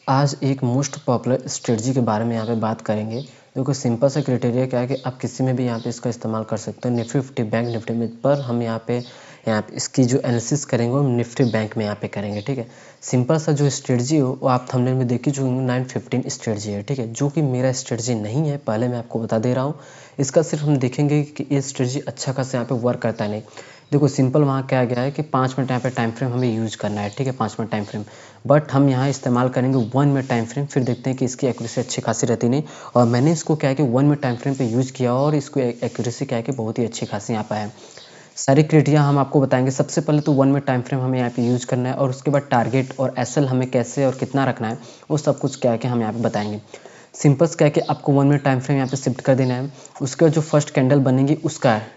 आज एक most popular strategy के बारे में यहाँ पे बात करेंगे। देखो सिंपल सा क्राइटेरिया क्या है कि आप किसी में भी यहाँ पे इसका इस्तेमाल कर सकते हो। निफ्टी 50 बैंक निफ्टी में, पर हम यहाँ पे इसकी जो एनालिसिस करेंगे वो निफ्टी बैंक में यहाँ पे करेंगे। ठीक है, सिंपल सा जो स्ट्रेटजी हो वो आप थंबनेल में देख ही चुके होंगे, 915 स्ट्रेटजी है। ठीक है, जो कि मेरा स्ट्रेटजी नहीं है, पहले मैं आपको बता दे रहा हूँ। इसका सिर्फ हम देखेंगे कि ये स्ट्रेटजी अच्छा खासा यहाँ पे वर्क करता है नहीं। देखो सिंपल वहाँ क्या गया है कि 5 मिनट यहाँ पे टाइम फ्रेम हमें यूज़ करना है। ठीक है, 5 मिनट टाइम फ्रेम, बट हम यहाँ इस्तेमाल करेंगे 1 मिनट टाइम फ्रेम। फिर देखते हैं कि इसकी एक्यूरेसी अच्छी खासी रहती नहीं, और मैंने इसको क्या है कि 1 मिनट टाइम फ्रेम पे यूज़ किया और इसको एक्यूरेसी क्या है कि बहुत ही अच्छी खासी यहाँ पर है। सारी क्राइटेरिया हम आपको बताएंगे। सबसे पहले तो 1 मिनट टाइम फ्रेम हमें यहाँ पे यूज़ करना है, और उसके बाद टारगेट और एसएल हमें कैसे और कितना रखना है वो सब कुछ क्या है कि हम यहाँ पे बताएंगे। सिंपल क्या है कि आपको 1 मिनट टाइम फ्रेम यहाँ पे शिफ्ट कर देना है। उसका जो फर्स्ट कैंडल बनेगी उसका है,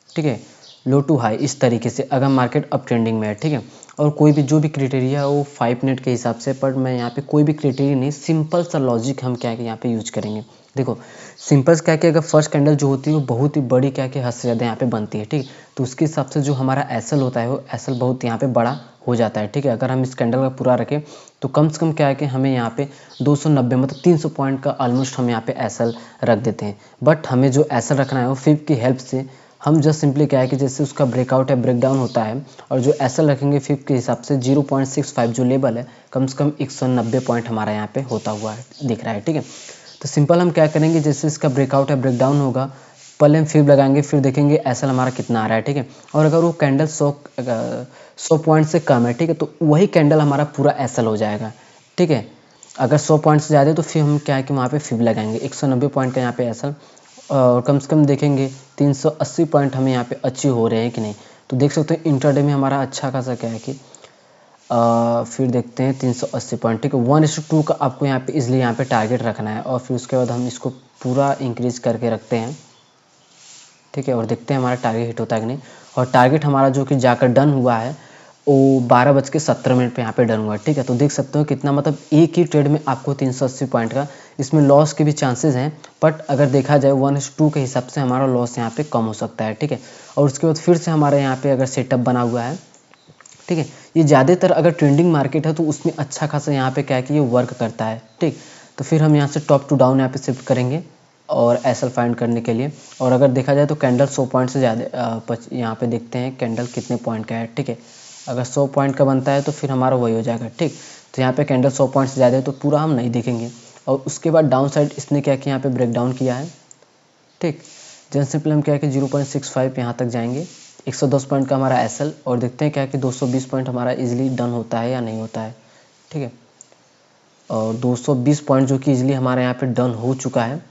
ठीक है, लो टू हाई इस तरीके से, अगर मार्केट अप ट्रेंडिंग में है। ठीक है, और कोई भी जो भी क्राइटेरिया है वो 5 मिनट के हिसाब से, पर मैं यहाँ पे कोई भी क्राइटेरिया नहीं, सिंपल सा लॉजिक हम क्या है कि यहाँ पे यूज करेंगे। देखो सिंपल क्या है कि अगर फर्स्ट कैंडल जो होती है वो बहुत ही बड़ी क्या है कि हद से ज़्यादा यहाँ पे बनती है। ठीक है, तो उसके हिसाब से जो हमारा एसएल होता है वो एसएल बहुत यहाँ पे बड़ा हो जाता है। ठीक है, अगर हम इस कैंडल का पूरा रखें तो कम से कम क्या है कि हमें यहाँ पे 290 मतलब 300 पॉइंट का ऑलमोस्ट हम यहाँ पे एसएल रख देते हैं। बट हमें जो एसएल रखना है वो फिब की हेल्प से हम जस्ट सिंपली क्या है कि जैसे उसका ब्रेकआउट है, ब्रेकडाउन होता है, और जो एसएल रखेंगे फिब के हिसाब से 0.65 जो लेवल है, कम से कम 190 पॉइंट हमारा यहाँ पे होता हुआ है दिख रहा है। ठीक है, तो सिंपल हम क्या करेंगे, जैसे इसका ब्रेकआउट है, ब्रेकडाउन होगा, पहले हम फिब लगाएंगे, फिर देखेंगे एसएल हमारा कितना आ रहा है। ठीक है, और अगर वो कैंडल 100 पॉइंट से कम है, ठीक है, तो वही कैंडल हमारा पूरा एसएल हो जाएगा। ठीक है, अगर 100 पॉइंट से ज़्यादा है तो फिर हम क्या है कि वहाँ पे फिब लगाएंगे 190 पॉइंट का यहाँ पे एसएल, और कम से कम देखेंगे 380 पॉइंट हमें यहाँ पे अचीव हो रहे हैं कि नहीं। तो देख सकते हैं इंट्राडे में हमारा अच्छा खासा क्या है कि फिर देखते हैं 380 पॉइंट। ठीक है, 1:2 का आपको यहाँ पे इसलिए यहाँ पे टारगेट रखना है, और फिर उसके बाद हम इसको पूरा इंक्रीज करके रखते हैं। ठीक है, और देखते हैं हमारा टारगेट हिट होता है कि नहीं। और टारगेट हमारा जो कि जाकर डन हुआ है वो 12:17 पे यहाँ पे डन हुआ है। ठीक है, तो देख सकते हो कितना, मतलब एक ही ट्रेड में आपको 380 पॉइंट का, इसमें लॉस के भी चांसेस हैं, बट अगर देखा जाए 1:2 के हिसाब से हमारा लॉस यहाँ पे कम हो सकता है। ठीक है, और उसके बाद फिर से हमारे यहाँ पे अगर सेटअप बना हुआ है, ठीक है, ये ज़्यादातर अगर ट्रेंडिंग मार्केट है तो उसमें अच्छा खासा यहाँ पे क्या है कि ये वर्क करता है। ठीक, तो फिर हम यहाँ से टॉप टू डाउन यहाँ पे शिफ्ट करेंगे और एसएल फाइंड करने के लिए। और अगर देखा जाए तो कैंडल 100 पॉइंट से ज़्यादा, यहाँ पे देखते हैं कैंडल कितने पॉइंट का है। ठीक है, अगर 100 पॉइंट का बनता है तो फिर हमारा वही हो जाएगा। ठीक, तो यहाँ पे कैंडल 100 पॉइंट से ज़्यादा है तो पूरा हम नहीं देखेंगे। और उसके बाद डाउन साइड इसने क्या किया, यहाँ पे ब्रेक डाउन किया है। ठीक, जैसे सिंपल हम क्या है कि 0.65 यहाँ तक जाएंगे, 110 पॉइंट का हमारा एसएल, और देखते हैं क्या है कि 220 पॉइंट हमारा इजीली डन होता है या नहीं होता है। ठीक है, और 220 पॉइंट जो कि इजीली हमारे यहाँ पे डन हो चुका है।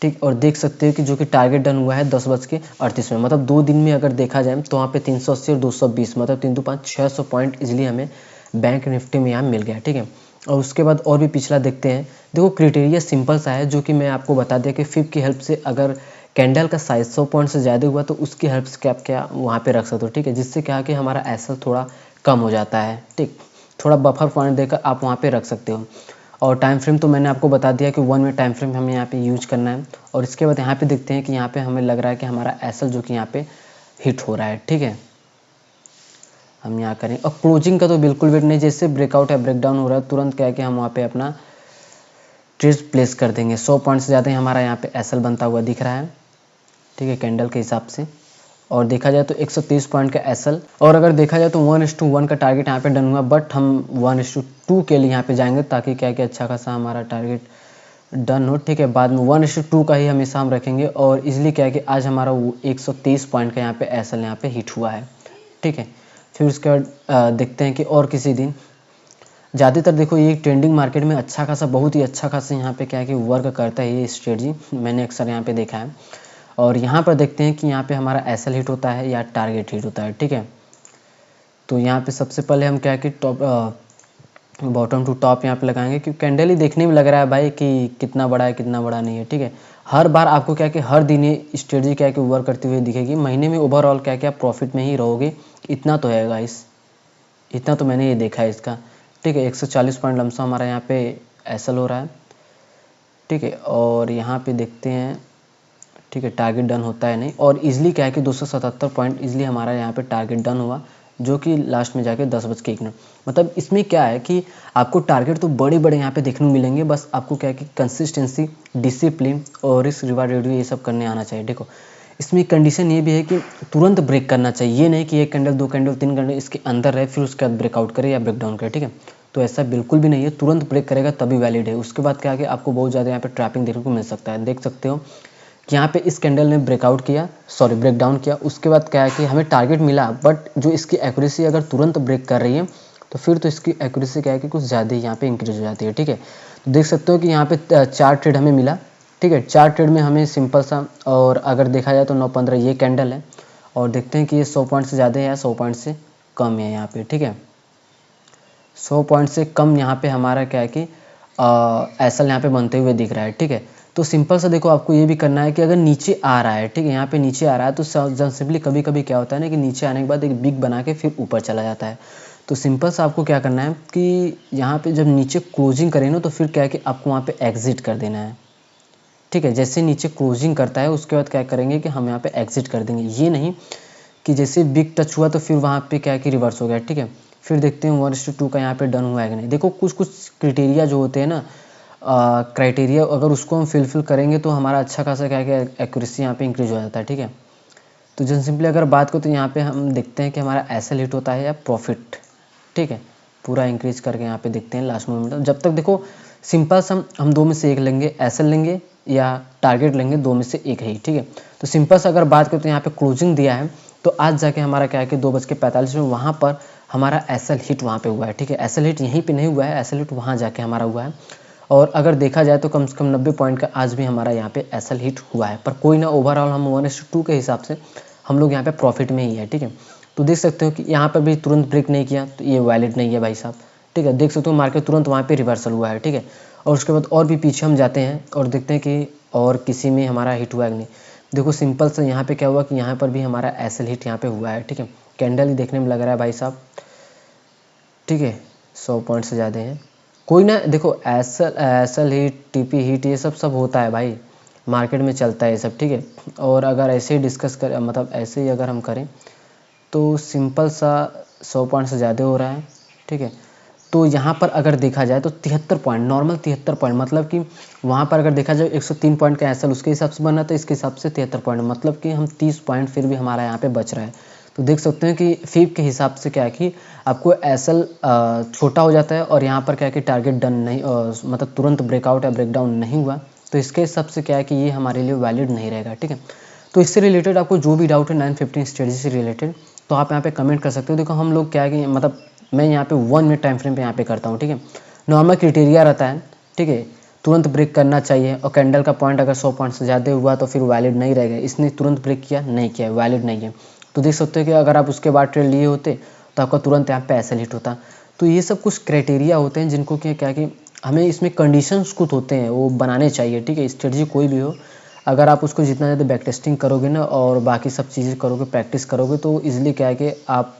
ठीक, और देख सकते हो कि जो कि टारगेट डन हुआ है 10:38 में, मतलब 2 दिन में अगर देखा जाए तो वहाँ पे 380 और 220 मतलब 3 2 5 600 पॉइंट इजीली हमें बैंक निफ्टी में यहाँ मिल गया। ठीक है, और उसके बाद और भी पिछला देखते हैं। देखो क्राइटेरिया सिंपल सा है, जो कि मैं आपको बता दिया कि फिब की हेल्प से अगर कैंडल का साइज 100 पॉइंट से ज़्यादा हुआ तो उसकी हेल्प से आप क्या वहाँ पे रख सकते हो। ठीक है, जिससे क्या कि हमारा एसएल थोड़ा कम हो जाता है। ठीक, थोड़ा बफर पॉइंट देकर आप वहाँ पे रख सकते हो। और टाइम फ्रेम तो मैंने आपको बता दिया कि 1 मिनट टाइम फ्रेम हमें यहाँ पे यूज करना है। और इसके बाद यहाँ पे देखते हैं कि यहाँ पे हमें लग रहा है कि हमारा एसएल जो कि यहाँ पे हिट हो रहा है। ठीक है, हम यहाँ करें, और क्लोजिंग का तो बिल्कुल वेट नहीं, जैसे ब्रेकआउट है ब्रेकडाउन हो रहा है तुरंत क्या है कि हम वहाँ पे अपना ट्रेड प्लेस कर देंगे। 100 पॉइंट से ज़्यादा ही हमारा यहाँ पे एसएल बनता हुआ दिख रहा है। ठीक है, कैंडल के हिसाब से, और देखा जाए तो 130 पॉइंट का एसएल, और अगर देखा जाए तो 1:1 का टारगेट यहाँ पे डन हुआ, बट हम 1:2 के लिए यहाँ पे जाएंगे ताकि क्या कि अच्छा खासा हमारा टारगेट डन हो। ठीक है, बाद में 1:2 का ही हमेशा हम रखेंगे, और इसलिए क्या है कि आज हमारा 130 पॉइंट का यहाँ पे एसएल यहाँ पे हिट हुआ है। ठीक है, फिर उसके बाद देखते हैं कि और किसी दिन, ज़्यादातर देखो ये ट्रेंडिंग मार्केट में अच्छा खासा, बहुत ही अच्छा खासा यहाँ पे क्या है कि वर्क करता है ये स्ट्रेटजी, मैंने अक्सर यहाँ पे देखा है। और यहाँ पर देखते हैं कि यहाँ पे हमारा एसएल हिट होता है या टारगेट हिट होता है। ठीक है, तो यहाँ पे सबसे पहले हम क्या है कि टॉप बॉटम टू टॉप यहाँ पे लगाएंगे, क्योंकि कैंडल ही देखने में लग रहा है भाई कि कितना बड़ा है कितना बड़ा नहीं है। ठीक है, हर बार आपको क्या है कि हर दिन ये स्ट्रेटजी क्या है कि वर्क करती हुई दिखेगी, महीने में ओवरऑल क्या है कि आप प्रॉफिट में ही रहोगे, इतना तो है गाइस, इतना तो मैंने ये देखा है इसका। ठीक है, 140 पॉइंट लमसम हमारा यहाँ पे एसएल हो रहा है। ठीक है, और यहाँ पे देखते हैं, ठीक है, टारगेट डन होता है नहीं, और इजीली क्या है कि 277 पॉइंट इजीली हमारा यहाँ पे टारगेट डन हुआ, जो कि लास्ट में जाके 10:01। मतलब इसमें क्या है कि आपको टारगेट तो बड़े बड़े यहाँ पे देखने को मिलेंगे, बस आपको क्या है कि कंसिस्टेंसी, डिसिप्लिन और रिस्क रिवार्ड रेडियो ये सब करने आना चाहिए। देखो इसमें कंडीशन ये भी है कि तुरंत ब्रेक करना चाहिए, ये नहीं कि 1 कैंडल 2 कैंडल 3 कैंडल इसके अंदर रहे फिर उसके बाद ब्रेकआउट करे या ब्रेकडाउन करे, ठीक है। तो ऐसा बिल्कुल भी नहीं है, तुरंत ब्रेक करेगा तभी वैलिड है। उसके बाद क्या है कि आपको बहुत ज़्यादा यहाँ पे ट्रैपिंग देखने को मिल सकता है। देख सकते हो कि यहाँ पे इस कैंडल ने ब्रेकआउट किया, सॉरी ब्रेकडाउन किया, उसके बाद क्या है कि हमें टारगेट मिला, बट जो इसकी एक्यूरेसी अगर तुरंत ब्रेक कर रही है तो फिर तो इसकी एक्यूरेसी क्या है कि कुछ ज़्यादा ही यहाँ पे इंक्रीज हो जाती है, ठीक है। तो देख सकते हो कि यहाँ पे 4 ट्रेड हमें मिला, ठीक है। 4 ट्रेड में हमें सिंपल सा, और अगर देखा जाए तो 9-15 ये कैंडल है, और देखते हैं कि ये 100 पॉइंट से ज़्यादा है या 100 पॉइंट से कम है यहाँ पे, ठीक है। 100 पॉइंट से कम यहाँ पे हमारा क्या है कि एसएल यहाँ पे बनते हुए दिख रहा है, ठीक है। तो सिंपल सा देखो आपको ये भी करना है कि अगर नीचे आ रहा है, ठीक है, यहाँ पे नीचे आ रहा है तो सिंपली कभी कभी क्या होता है ना कि नीचे आने के बाद एक बिग बना के फिर ऊपर चला जाता है। तो सिंपल सा आपको क्या करना है कि यहाँ पे जब नीचे क्लोजिंग करें ना तो फिर क्या है कि आपको वहाँ पे एग्जिट कर देना है, ठीक है। जैसे नीचे क्लोजिंग करता है उसके बाद क्या करेंगे कि हम यहाँ पे एग्जिट कर देंगे, ये नहीं कि जैसे बिग टच हुआ तो फिर वहाँ पे क्या है कि रिवर्स हो गया, ठीक है। फिर देखते हैं 1:2 का यहाँ पे डन हुआ है कि नहीं। देखो कुछ कुछ क्राइटेरिया जो होते हैं ना, क्राइटेरिया अगर उसको हम फिल करेंगे तो हमारा अच्छा खासा क्या है कि एक्यूरेसी यहाँ पे इंक्रीज हो जाता है, ठीक है। तो जन सिंपली अगर बात करो तो यहाँ पे हम देखते हैं कि हमारा एसएल हिट होता है या प्रॉफिट, ठीक है। पूरा इंक्रीज करके यहाँ पे देखते हैं लास्ट मोमेंट। जब तक देखो सिंपल सा हम दो में से एक लेंगे, एसएल लेंगे या टारगेट लेंगे, दो में से एक है ही, ठीक है। तो सिंपल सा अगर बात करें तो यहाँ पे क्लोजिंग दिया है तो आज जाके हमारा क्या है कि 2:45 में वहाँ पर हमारा एसएल हिट वहाँ पे हुआ है, ठीक है। एसएल हिट यहीं पे नहीं हुआ है, एसएल हिट वहाँ जाके हमारा हुआ है। और अगर देखा जाए तो कम से कम 90 पॉइंट का आज भी हमारा यहाँ पे एसएल हिट हुआ है, पर कोई ना, ओवरऑल हम 1:2 के हिसाब से हम लोग यहाँ पे प्रॉफिट में ही है, ठीक है। तो देख सकते हो कि यहाँ पर भी तुरंत ब्रेक नहीं किया तो ये वैलिड नहीं है भाई साहब, ठीक है। देख सकते हो मार्केट तुरंत वहाँ पे रिवर्सल हुआ है, ठीक है। और उसके बाद और भी पीछे हम जाते हैं और देखते हैं कि और किसी में हमारा हिट हुआ है कि नहीं। देखो सिंपल से यहाँ पे क्या हुआ कि यहाँ पर भी हमारा एसएल हिट यहाँ पे हुआ है, ठीक है। कैंडल ही देखने में लग रहा है भाई साहब, ठीक है, 100 पॉइंट से ज़्यादा है। कोई ना, देखो एसएल हिट, टीपी हिट, ये सब होता है भाई, मार्केट में चलता है ये सब, ठीक है। और अगर ऐसे ही डिस्कस करें, मतलब ऐसे ही अगर हम करें तो सिंपल सा 100 पॉइंट से ज़्यादा हो रहा है, ठीक है। तो यहाँ पर अगर देखा जाए तो 73 पॉइंट, नॉर्मल 73 पॉइंट, मतलब कि वहाँ पर अगर देखा जाए 103 पॉइंट का एसएल उसके हिसाब से बना तो इसके हिसाब से 73 पॉइंट, मतलब कि हम 30 पॉइंट फिर भी हमारा यहाँ पे बच रहा है। तो देख सकते हैं कि फीब के हिसाब से क्या है कि आपको एसएल छोटा हो जाता है और यहाँ पर क्या है कि टारगेट डन नहीं, मतलब तुरंत ब्रेकआउट या ब्रेकडाउन नहीं हुआ, तो इसके हिसाब से क्या है कि ये हमारे लिए वैलिड नहीं रहेगा, ठीक है। तो इससे रिलेटेड आपको जो भी डाउट है 915 स्ट्रेटजी से रिलेटेड तो आप यहाँ पे कमेंट कर सकते हो। देखो हम लोग क्या है कि मतलब मैं यहाँ पे 1 मिनट टाइम फ्रेम पे यहाँ पे करता हूँ, ठीक है। नॉर्मल क्राइटेरिया रहता है, ठीक है, तुरंत ब्रेक करना चाहिए और कैंडल का पॉइंट अगर 100 पॉइंट से ज़्यादा हुआ तो फिर वैलिड नहीं रहेगा। इसने तुरंत ब्रेक किया, नहीं किया, वैलिड नहीं है। तो देख सकते हो कि अगर आप उसके बाद ट्रेड लिए होते तो आपका तुरंत यहाँ पे एसएल हिट होता। तो ये सब कुछ क्राइटेरिया होते हैं जिनको क्या कि हमें इसमें कंडीशंस कुछ होते हैं वो बनाने चाहिए, ठीक है। स्ट्रेटजी कोई भी हो, अगर आप उसको जितना ज़्यादा बैक टेस्टिंग करोगे ना और बाकी सब चीज़ें करोगे, प्रैक्टिस करोगे, तो ईजिली क्या है कि आप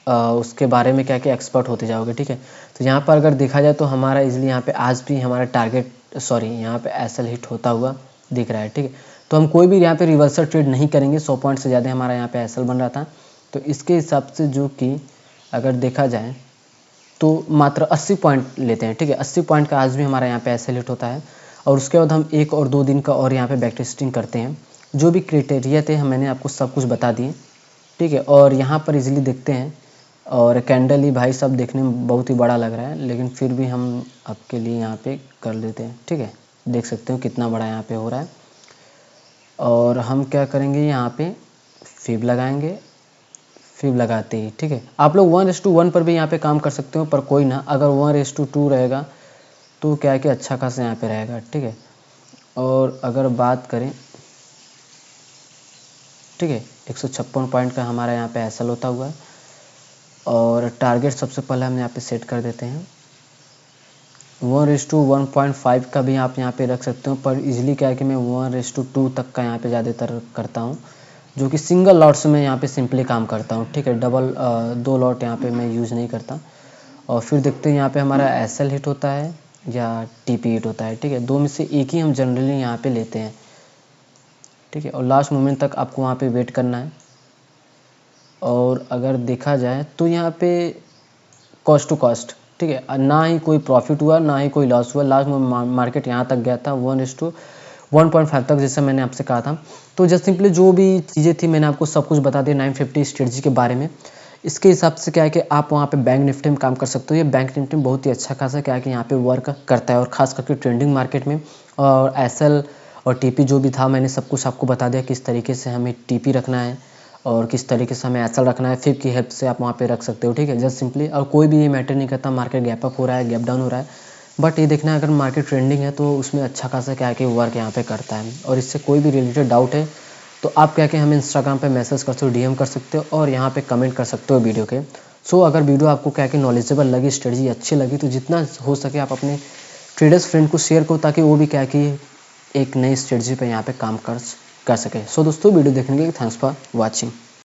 उसके बारे में क्या कि एक्सपर्ट होते जाओगे, ठीक है। तो यहाँ पर अगर देखा जाए तो हमारा इजीली यहाँ पे आज भी हमारा टारगेट, सॉरी यहाँ पे एसएल हिट होता हुआ दिख रहा है, ठीक है। तो हम कोई भी यहाँ पे रिवर्सल ट्रेड नहीं करेंगे, 100 पॉइंट से ज़्यादा हमारा यहाँ पे एसएल बन रहा था। तो इसके हिसाब से जो कि अगर देखा जाए तो मात्र 80 पॉइंट लेते हैं, ठीक है। 80 पॉइंट का आज भी हमारा यहाँ पे एसएल हिट होता है और उसके बाद हम 1 और 2 दिन का और यहाँ पे बैक टेस्टिंग करते हैं। जो भी क्राइटेरिया थे मैंने आपको सब कुछ बता दिए, ठीक है। और यहाँ पर इजीली देखते हैं, और कैंडल ही भाई साहब देखने में बहुत ही बड़ा लग रहा है, लेकिन फिर भी हम आपके लिए यहाँ पे कर लेते हैं, ठीक है। देख सकते हो कितना बड़ा यहाँ पे हो रहा है। और हम क्या करेंगे, यहाँ पे फीब लगाएंगे, फीब लगाते ही, ठीक है। आप लोग 1:1 पर भी यहाँ पे काम कर सकते हो, पर कोई ना, अगर 1:2 रहेगा तो क्या है कि अच्छा खासा यहाँ पे रहेगा, ठीक है। और अगर बात करें, ठीक है, 156 पॉइंट का हमारा यहाँ पे एसएल होता हुआ है और टारगेट सबसे पहले हम यहाँ पे सेट कर देते हैं 1:1.5 का भी आप यहाँ पे रख सकते हो, पर इजीली क्या है कि मैं 1:2 तक का यहाँ पे ज़्यादातर करता हूँ, जो कि सिंगल लॉट्स में यहाँ पे सिंपली काम करता हूँ, ठीक है। डबल 2 लॉट यहाँ पे मैं यूज़ नहीं करता। और फिर देखते हैं यहाँ पे हमारा एसएल हिट होता है या टीपी हिट होता है, ठीक है। दो में से एक ही हम जनरली यहाँ पे लेते हैं, ठीक है। और लास्ट मोमेंट तक आपको वहाँ पे वेट करना है, और अगर देखा जाए तो यहाँ पे कॉस्ट टू कॉस्ट, ठीक है, ना ही कोई प्रॉफिट हुआ ना ही कोई लॉस हुआ। लास्ट में मार्केट यहाँ तक गया था 1:1.5 तक, जैसा मैंने आपसे कहा था। तो जस्ट सिंपली जो भी चीज़ें थी मैंने आपको सब कुछ बता दिया 950 स्ट्रेटजी के बारे में। इसके हिसाब से क्या है कि आप वहाँ पे बैंक निफ्टी में काम कर सकते हो। ये बैंक निफ्टी में बहुत ही अच्छा खासा क्या है कि यहाँ पे वर्क करता है, और ख़ास करके ट्रेंडिंग मार्केट में। और एसएल और टीपी जो भी था मैंने सब कुछ आपको बता दिया, किस तरीके से हमें टीपी रखना है और किस तरीके से हमें एसएल रखना है। फिर की हेल्प से आप वहाँ पे रख सकते हो, ठीक है, जस्ट सिंपली। और कोई भी ये मैटर नहीं करता मार्केट गैप अप हो रहा है गैप डाउन हो रहा है, बट ये देखना है अगर मार्केट ट्रेंडिंग है तो उसमें अच्छा खासा क्या है कि वर्क यहाँ पे करता है। और इससे कोई भी रिलेटेड डाउट है तो आप क्या कि हमें इंस्टाग्राम पे मैसेज कर सकते हो, डीएम कर सकते हो, और यहाँ पे कमेंट कर सकते हो वीडियो के। सो अगर वीडियो आपको क्या कि नॉलेजेबल लगी, स्ट्रेटजी अच्छी लगी, तो जितना हो सके आप अपने ट्रेडर्स फ्रेंड को शेयर करो, ताकि वो भी क्या कि एक नई स्ट्रेटजी पे यहाँ पे काम कर सके। सो दोस्तों, वीडियो देखने के लिए थैंक्स फॉर वॉचिंग।